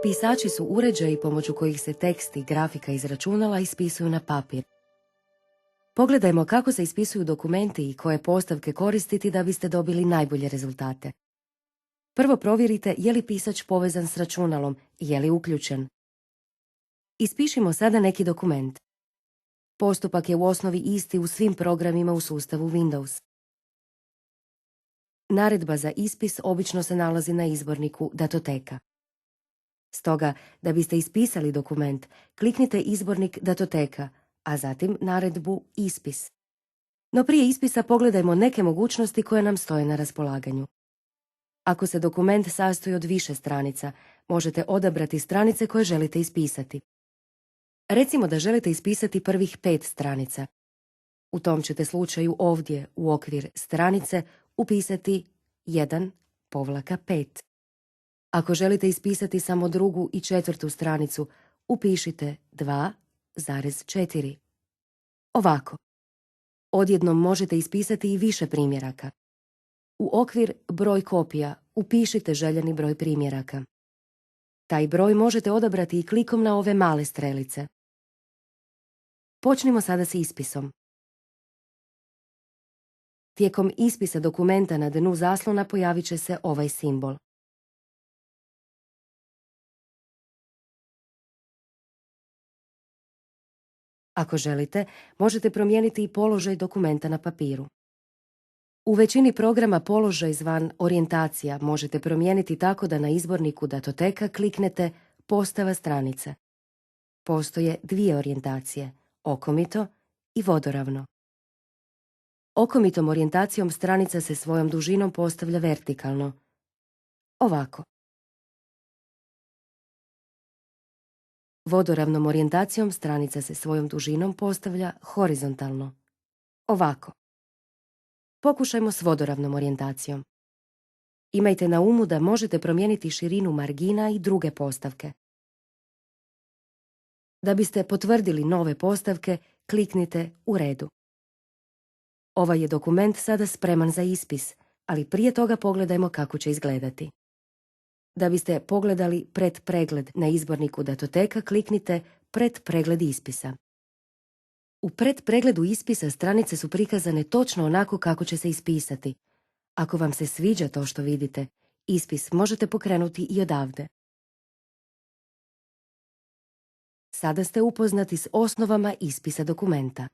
Pisači su uređaji pomoću kojih se tekst i grafika iz računala ispisuju na papir. Pogledajmo kako se ispisuju dokumenti i koje postavke koristiti da biste dobili najbolje rezultate. Prvo provjerite je li pisač povezan s računalom i je li uključen. Ispišimo sada neki dokument. Postupak je u osnovi isti u svim programima u sustavu Windows. Naredba za ispis obično se nalazi na izborniku datoteka. Stoga, da biste ispisali dokument, kliknite izbornik datoteka, a zatim naredbu ispis. No prije ispisa pogledajmo neke mogućnosti koje nam stoje na raspolaganju. Ako se dokument sastoji od više stranica, možete odabrati stranice koje želite ispisati. Recimo da želite ispisati prvih 5 stranica. U tom ćete slučaju ovdje u okvir stranice upisati 1/5. Ako želite ispisati samo drugu i četvrtu stranicu, upišite 2,4. Ovako. Odjednom možete ispisati i više primjeraka. U okvir broj kopija upišite željeni broj primjeraka. Taj broj možete odabrati i klikom na ove male strelice. Počnimo sada s ispisom. Tijekom ispisa dokumenta na dnu zaslona pojavit će se ovaj simbol. Ako želite, možete promijeniti i položaj dokumenta na papiru. U većini programa položaj zvan orijentacija možete promijeniti tako da na izborniku datoteka kliknete postava stranice. Postoje 2 orijentacije, okomito i vodoravno. Okomitom orijentacijom stranica se svojom dužinom postavlja vertikalno. Ovako. Vodoravnom orijentacijom stranica se svojom dužinom postavlja horizontalno. Ovako. Pokušajmo s vodoravnom orijentacijom. Imajte na umu da možete promijeniti širinu margina i druge postavke. Da biste potvrdili nove postavke, kliknite u redu. Ovaj je dokument sada spreman za ispis, ali prije toga pogledajmo kako će izgledati. Da biste pogledali predpregled na izborniku datoteka, kliknite predpregled ispisa. U predpregledu ispisa stranice su prikazane točno onako kako će se ispisati. Ako vam se sviđa to što vidite, ispis možete pokrenuti i odavde. Sada ste upoznati s osnovama ispisa dokumenta.